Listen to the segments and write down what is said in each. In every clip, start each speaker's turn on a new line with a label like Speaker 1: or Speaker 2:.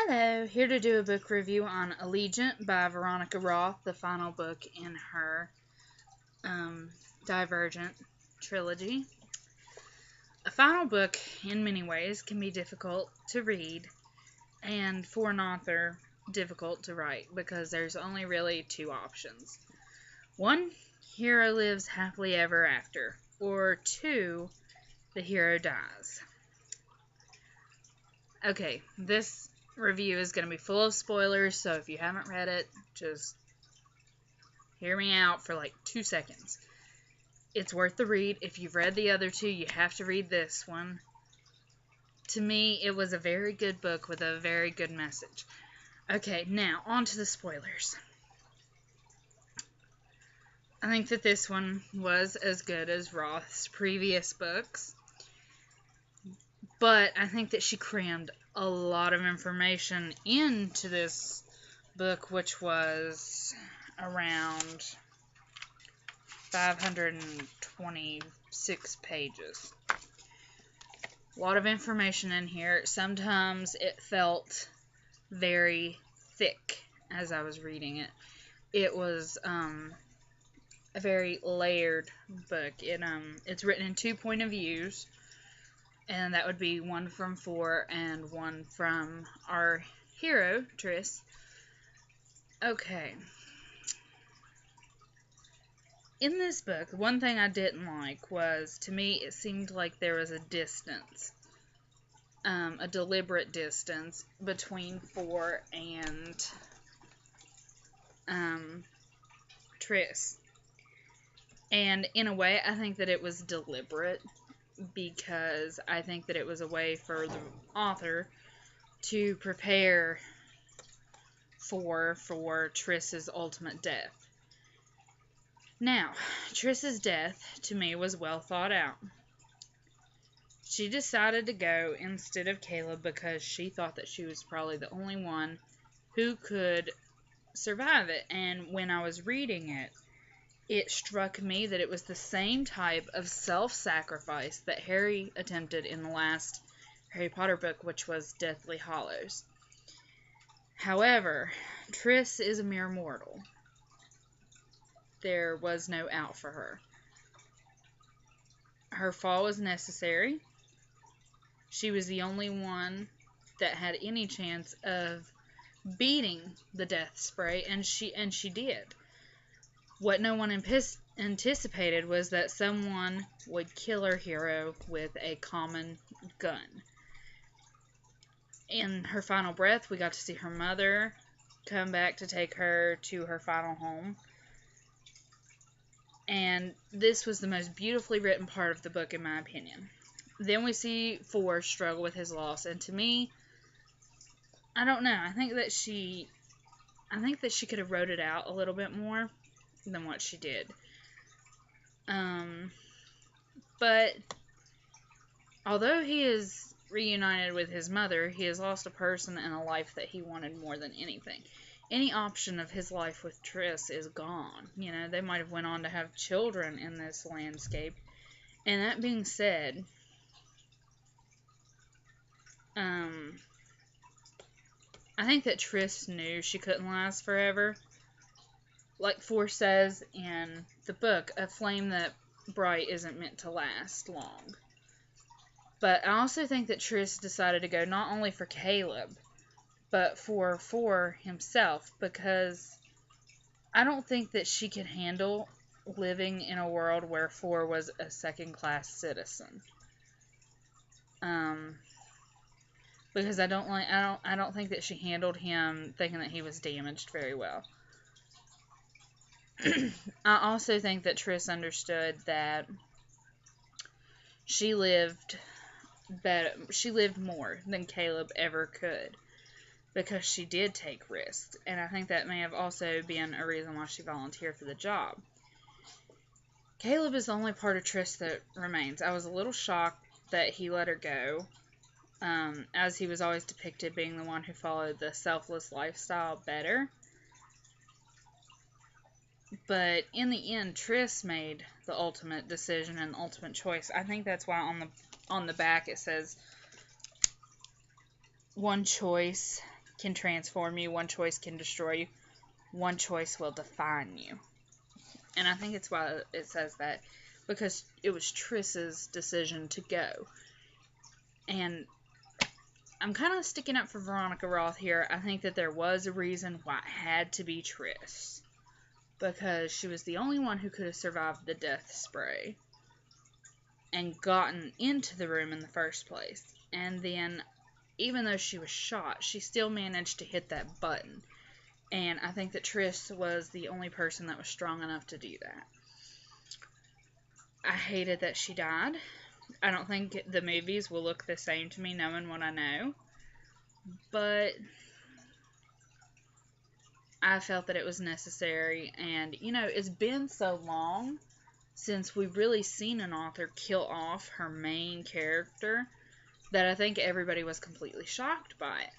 Speaker 1: Hello, here to do a book review on Allegiant by Veronica Roth, the final book in her Divergent trilogy. A final book, in many ways, can be difficult to read, and for an author, difficult to write, because there's only really two options. One, hero lives happily ever after, or two, the hero dies. Okay, this review is going to be full of spoilers, so if you haven't read it, just hear me out for like 2 seconds. It's worth the read. If you've read the other two, you have to read this one. To me, it was a very good book with a very good message. Okay, now, on to the spoilers. I think that this one was as good as Roth's previous books, but I think that she crammed a lot of information into this book, which was around 526 pages. A lot of information in here. Sometimes it felt very thick as I was reading it. It was a very layered book. It's written in 2 point of views, and that would be one from For and one from our hero, Tris. Okay. In this book, one thing I didn't like was, to me, it seemed like there was a distance, a deliberate distance between For and Tris. And in a way, I think that it was deliberate, because I think that it was a way for the author to prepare for Tris's ultimate death. Now, Tris's death, to me, was well thought out. She decided to go instead of Caleb because she thought that she was probably the only one who could survive it. And when I was reading it, it struck me that it was the same type of self-sacrifice that Harry attempted in the last Harry Potter book, which was Deathly Hallows. However, Tris is a mere mortal. There was no out for her. Her fall was necessary. She was the only one that had any chance of beating the death spray, and she did. What no one anticipated was that someone would kill her hero with a common gun. In her final breath, we got to see her mother come back to take her to her final home. And this was the most beautifully written part of the book, in my opinion. Then we see For struggle with his loss, and to me, I don't know. I think that she could have wrote it out a little bit more than what she did. But although he is reunited with his mother, he has lost a person and a life that he wanted more than anything. Any option of his life with Tris is gone. You know, they might have went on to have children in this landscape. And that being said, I think that Tris knew she couldn't last forever. Like For says in the book, a flame that bright isn't meant to last long. But I also think that Tris decided to go not only for Caleb, but for himself, because I don't think that she could handle living in a world where For was a second-class citizen. Because I don't think that she handled him thinking that he was damaged very well. I also think that Tris understood that she lived more than Caleb ever could, because she did take risks, and I think that may have also been a reason why she volunteered for the job. Caleb is the only part of Tris that remains. I was a little shocked that he let her go, as he was always depicted being the one who followed the selfless lifestyle better. But in the end, Tris made the ultimate decision and the ultimate choice. I think that's why on the back it says, one choice can transform you, one choice can destroy you, one choice will define you. And I think it's why it says that, because it was Triss's decision to go. And I'm kind of sticking up for Veronica Roth here. I think that there was a reason why it had to be Triss, because she was the only one who could have survived the death spray and gotten into the room in the first place. And then, even though she was shot, she still managed to hit that button. And I think that Triss was the only person that was strong enough to do that. I hated that she died. I don't think the movies will look the same to me knowing what I know. But I felt that it was necessary. And, you know, it's been so long since we've really seen an author kill off her main character that I think everybody was completely shocked by it.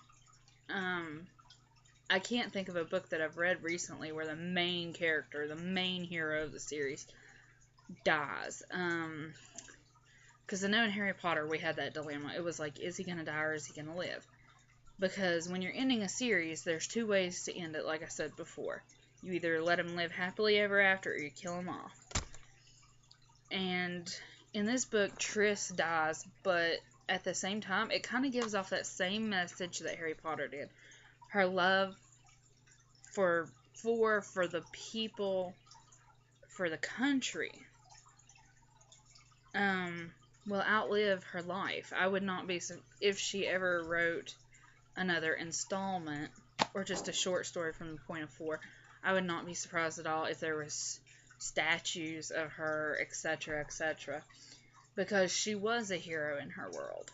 Speaker 1: I can't think of a book that I've read recently where the main character, the main hero of the series, dies. Because I know in Harry Potter we had that dilemma. It was like, is he going to die or is he going to live? Because when you're ending a series, there's two ways to end it, like I said before. You either let him live happily ever after, or you kill him off. And in this book, Triss dies, but at the same time, it kind of gives off that same message that Harry Potter did. Her love for the people, for the country, will outlive her life. I would not be, if she ever wrote another installment, or just a short story from the point of 4, I would not be surprised at all if there was statues of her, etc., etc., because she was a hero in her world.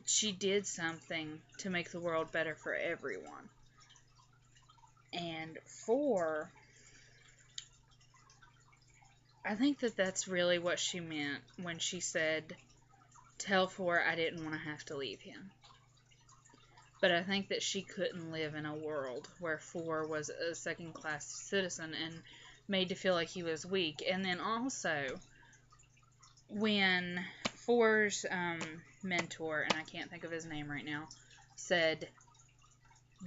Speaker 1: She did something to make the world better for everyone. And 4, I think that that's really what she meant when she said, tell 4 I didn't want to have to leave him. But I think that she couldn't live in a world where 4 was a second-class citizen and made to feel like he was weak. And then also, when 4's mentor, and I can't think of his name right now, said,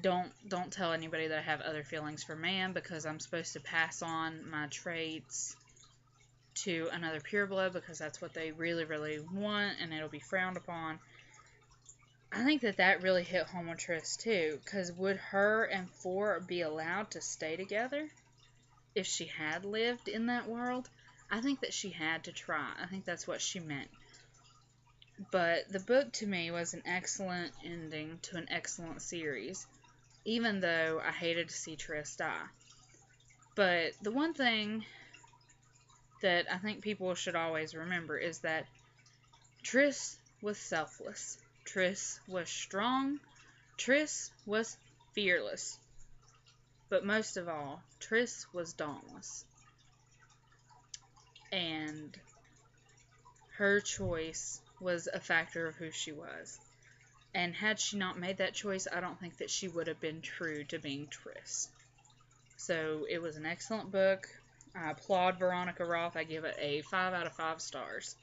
Speaker 1: don't tell anybody that I have other feelings for man, because I'm supposed to pass on my traits to another pureblood, because that's what they really, really want, and it'll be frowned upon. I think that that really hit home with Triss too, because would her and 4 be allowed to stay together if she had lived in that world? I think that she had to try. I think that's what she meant. But the book to me was an excellent ending to an excellent series, even though I hated to see Triss die. But the one thing that I think people should always remember is that Triss was selfless. Triss was strong. Triss was fearless. But most of all, Triss was dauntless. And her choice was a factor of who she was. And had she not made that choice, I don't think that she would have been true to being Triss. So it was an excellent book. I applaud Veronica Roth. I give it a 5 out of 5 stars.